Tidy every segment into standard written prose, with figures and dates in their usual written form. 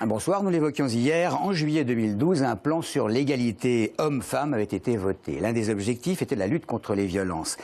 Bonsoir, nous l'évoquions hier. En juillet 2012, un plan sur l'égalité homme-femme avait été voté. L'un des objectifs était la lutte contre les violences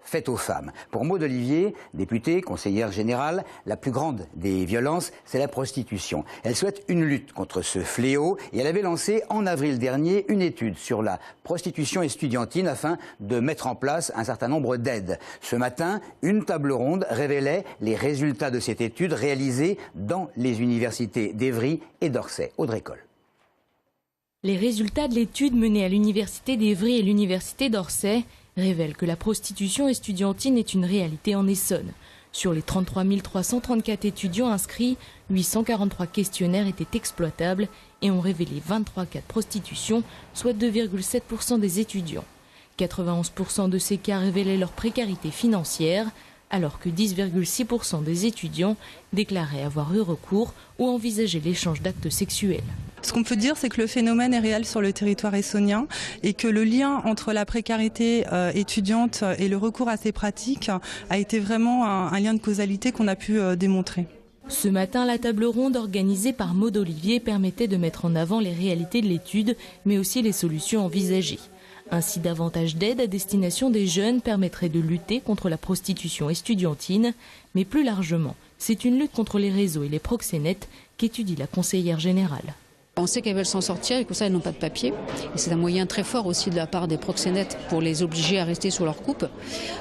faites aux femmes. Pour Maud Olivier, députée, conseillère générale, la plus grande des violences, c'est la prostitution. Elle souhaite une lutte contre ce fléau et elle avait lancé en avril dernier une étude sur la prostitution estudiantine afin de mettre en place un certain nombre d'aides. Ce matin, une table ronde révélait les résultats de cette étude réalisée dans les universités d'Évry et d'Orsay. Audrey Coll. Les résultats de l'étude menée à l'université d'Évry et l'université d'Orsay révèlent que la prostitution estudiantine est une réalité en Essonne. Sur les 33 334 étudiants inscrits, 843 questionnaires étaient exploitables et ont révélé 23 cas de prostitution, soit 2,7% des étudiants. 91% de ces cas révélaient leur précarité financière, alors que 10,6% des étudiants déclaraient avoir eu recours ou envisagé l'échange d'actes sexuels. Ce qu'on peut dire, c'est que le phénomène est réel sur le territoire essonnien et que le lien entre la précarité étudiante et le recours à ces pratiques a été vraiment un lien de causalité qu'on a pu démontrer. Ce matin, la table ronde organisée par Maud Olivier permettait de mettre en avant les réalités de l'étude, mais aussi les solutions envisagées. Ainsi, davantage d'aides à destination des jeunes permettrait de lutter contre la prostitution estudiantine, mais plus largement, c'est une lutte contre les réseaux et les proxénètes qu'étudie la conseillère générale. On sait qu'elles veulent s'en sortir et que ça, elles n'ont pas de papier. Et c'est un moyen très fort aussi de la part des proxénètes pour les obliger à rester sur leur coupe.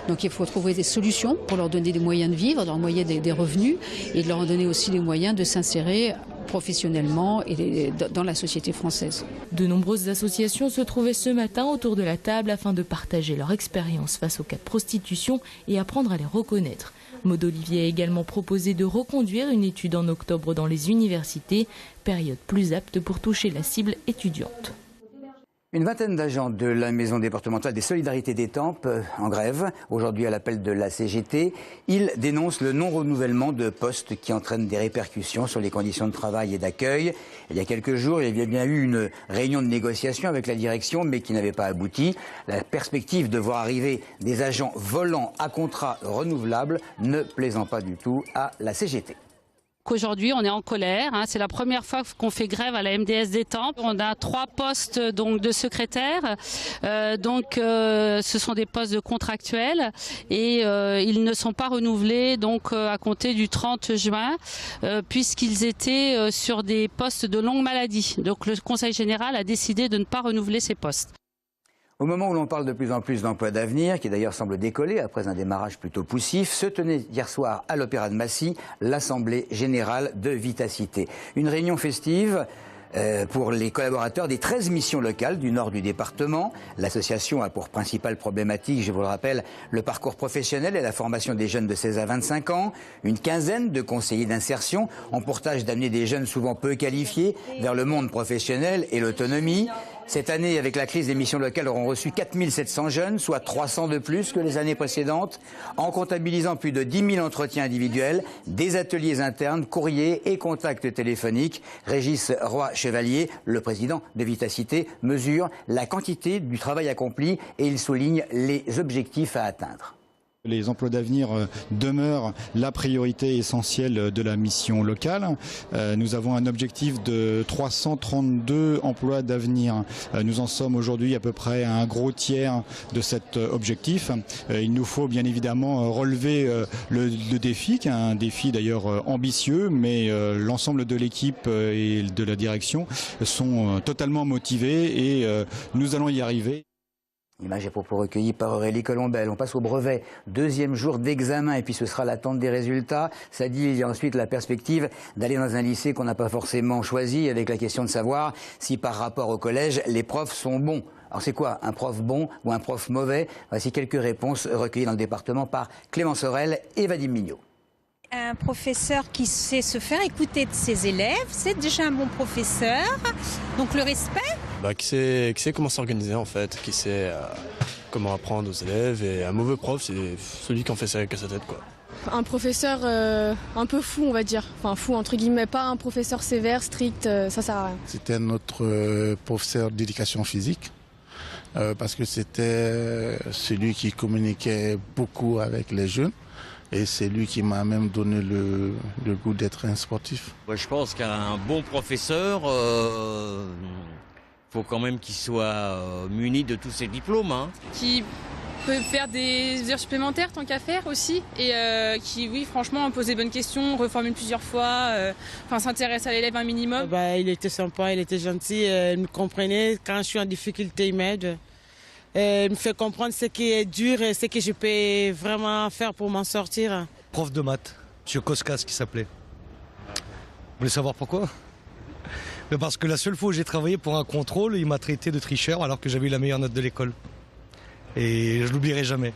Donc il faut trouver des solutions pour leur donner des moyens de vivre, de leur moyen des revenus et de leur donner aussi les moyens de s'insérer professionnellement et dans la société française. De nombreuses associations se trouvaient ce matin autour de la table afin de partager leur expérience face aux cas de prostitution et apprendre à les reconnaître. Maud Olivier a également proposé de reconduire une étude en octobre dans les universités, période plus apte pour toucher la cible étudiante. Une vingtaine d'agents de la Maison départementale des solidarités d'Étampes en grève, aujourd'hui à l'appel de la CGT. Ils dénoncent le non-renouvellement de postes qui entraîne des répercussions sur les conditions de travail et d'accueil. Il y a quelques jours, il y a bien eu une réunion de négociation avec la direction, mais qui n'avait pas abouti. La perspective de voir arriver des agents volants à contrat renouvelable ne plaisant pas du tout à la CGT. Aujourd'hui, on est en colère. C'est la première fois qu'on fait grève à la MDS d'Étampes. On a 3 postes donc de secrétaires. Ce sont des postes de contractuels et ils ne sont pas renouvelés donc à compter du 30 juin puisqu'ils étaient sur des postes de longue maladie. Donc le Conseil général a décidé de ne pas renouveler ces postes. Au moment où l'on parle de plus en plus d'emplois d'avenir, qui d'ailleurs semble décoller après un démarrage plutôt poussif, se tenait hier soir à l'Opéra de Massy l'Assemblée générale de Vitacité. Une réunion festive pour les collaborateurs des 13 missions locales du nord du département. L'association a pour principale problématique, je vous le rappelle, le parcours professionnel et la formation des jeunes de 16 à 25 ans. Une quinzaine de conseillers d'insertion ont pour tâche d'amener des jeunes souvent peu qualifiés vers le monde professionnel et l'autonomie. Cette année, avec la crise, les missions locales auront reçu 4700 jeunes, soit 300 de plus que les années précédentes, en comptabilisant plus de 10 000 entretiens individuels, des ateliers internes, courriers et contacts téléphoniques. Régis Roy-Chevalier, le président de Vitacité, mesure la quantité du travail accompli et il souligne les objectifs à atteindre. Les emplois d'avenir demeurent la priorité essentielle de la mission locale. Nous avons un objectif de 332 emplois d'avenir. Nous en sommes aujourd'hui à peu près à un gros tiers de cet objectif. Il nous faut bien évidemment relever le défi, qui est un défi d'ailleurs ambitieux, mais l'ensemble de l'équipe et de la direction sont totalement motivés et nous allons y arriver. Image et propos recueillis par Aurélie Colombel. On passe au brevet. 2e jour d'examen et puis ce sera l'attente des résultats. Ça dit, il y a ensuite la perspective d'aller dans un lycée qu'on n'a pas forcément choisi avec la question de savoir si par rapport au collège, les profs sont bons. Alors c'est quoi un prof bon ou un prof mauvais? Voici quelques réponses recueillies dans le département par Clémence Sorel et Vadim Mignot. Un professeur qui sait se faire écouter de ses élèves, c'est déjà un bon professeur. Donc le respect. Qui sait comment s'organiser en fait, qui sait comment apprendre aux élèves. Et un mauvais prof, c'est celui qui en fait ça avec sa tête, quoi. Un professeur un peu fou, on va dire. Enfin fou entre guillemets, pas un professeur sévère, strict, ça sert à rien. C'était notre professeur d'éducation physique. parce que c'était celui qui communiquait beaucoup avec les jeunes. Et c'est lui qui m'a même donné le goût d'être un sportif. Je pense qu'un bon professeur, faut quand même qu'il soit muni de tous ses diplômes. Qui peut faire des heures supplémentaires tant qu'à faire aussi. Et qui, oui, franchement, pose des bonnes questions, reformule plusieurs fois, s'intéresse à l'élève un minimum. Il était sympa, il était gentil, il me comprenait. Quand je suis en difficulté, il m'aide. Il me fait comprendre ce qui est dur et ce que je peux vraiment faire pour m'en sortir. Prof de maths, M. Koskas qui s'appelait. Vous voulez savoir pourquoi? Parce que la seule fois où j'ai travaillé pour un contrôle, il m'a traité de tricheur alors que j'avais eu la meilleure note de l'école. Et je l'oublierai jamais.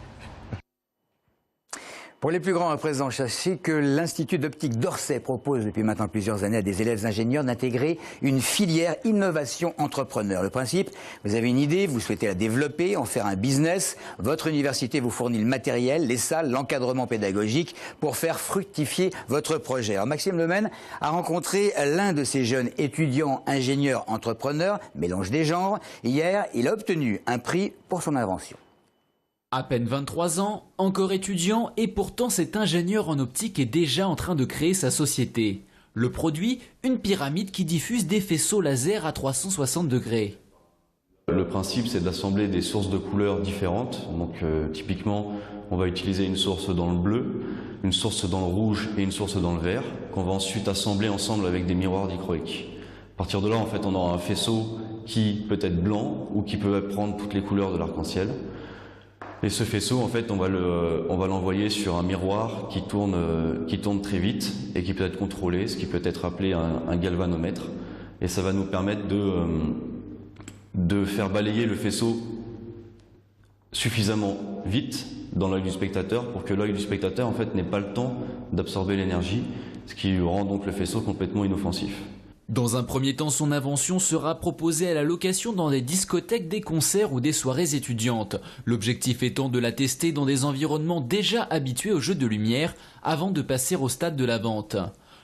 Pour les plus grands à présent, sachez que l'Institut d'optique d'Orsay propose depuis maintenant plusieurs années à des élèves ingénieurs d'intégrer une filière innovation entrepreneur. Le principe, vous avez une idée, vous souhaitez la développer, en faire un business. Votre université vous fournit le matériel, les salles, l'encadrement pédagogique pour faire fructifier votre projet. Alors Maxime Lemaine a rencontré l'un de ces jeunes étudiants ingénieurs entrepreneurs, mélange des genres. Hier, il a obtenu un prix pour son invention. À peine 23 ans, encore étudiant, et pourtant cet ingénieur en optique est déjà en train de créer sa société. Le produit, une pyramide qui diffuse des faisceaux laser à 360 degrés. Le principe, c'est d'assembler des sources de couleurs différentes. Donc typiquement, on va utiliser une source dans le bleu, une source dans le rouge et une source dans le vert, qu'on va ensuite assembler ensemble avec des miroirs dichroïques. À partir de là, en fait, on aura un faisceau qui peut être blanc ou qui peut prendre toutes les couleurs de l'arc-en-ciel. Et ce faisceau, en fait, on va l'envoyer sur un miroir qui tourne très vite et qui peut être contrôlé, ce qui peut être appelé un galvanomètre. Et ça va nous permettre de faire balayer le faisceau suffisamment vite dans l'œil du spectateur pour que l'œil du spectateur, en fait, n'ait pas le temps d'absorber l'énergie, ce qui rend donc le faisceau complètement inoffensif. Dans un premier temps, son invention sera proposée à la location dans des discothèques, des concerts ou des soirées étudiantes. L'objectif étant de la tester dans des environnements déjà habitués aux jeux de lumière avant de passer au stade de la vente.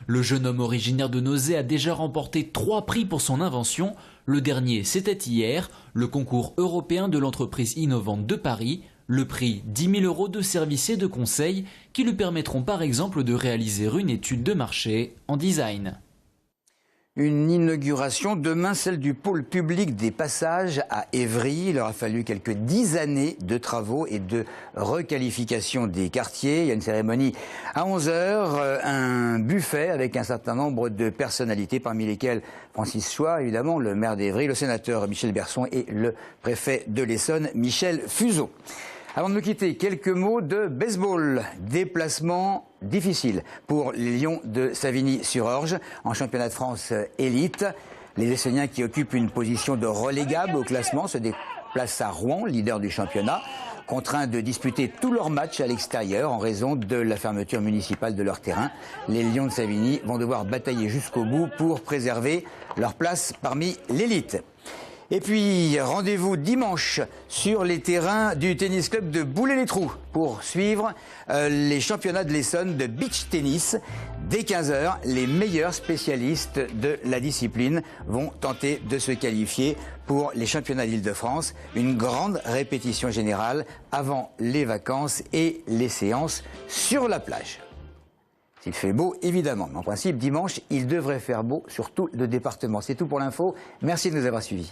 Le jeune homme originaire de Nozay a déjà remporté 3 prix pour son invention. Le dernier, c'était hier, le concours européen de l'entreprise innovante de Paris. Le prix 10 000 € de services et de conseils qui lui permettront par exemple de réaliser une étude de marché en design. Une inauguration demain, celle du pôle public des passages à Évry. Il aura fallu quelques 10 années de travaux et de requalification des quartiers. Il y a une cérémonie à 11 h, un buffet avec un certain nombre de personnalités, parmi lesquelles Francis Choix, évidemment, le maire d'Évry, le sénateur Michel Berson et le préfet de l'Essonne, Michel Fuseau. Avant de nous quitter, quelques mots de baseball. Déplacement difficile pour les Lions de Savigny-sur-Orge en championnat de France élite. Les Essonniens qui occupent une position de relégable au classement se déplacent à Rouen, leader du championnat, contraints de disputer tous leurs matchs à l'extérieur en raison de la fermeture municipale de leur terrain. Les Lions de Savigny vont devoir batailler jusqu'au bout pour préserver leur place parmi l'élite. Et puis, rendez-vous dimanche sur les terrains du tennis club de Boulay-les-Trous pour suivre les championnats de l'Essonne de beach tennis. Dès 15 h, les meilleurs spécialistes de la discipline vont tenter de se qualifier pour les championnats d'Île-de-France. Une grande répétition générale avant les vacances et les séances sur la plage. S'il fait beau, évidemment. Mais en principe, dimanche, il devrait faire beau sur tout le département. C'est tout pour l'info. Merci de nous avoir suivis.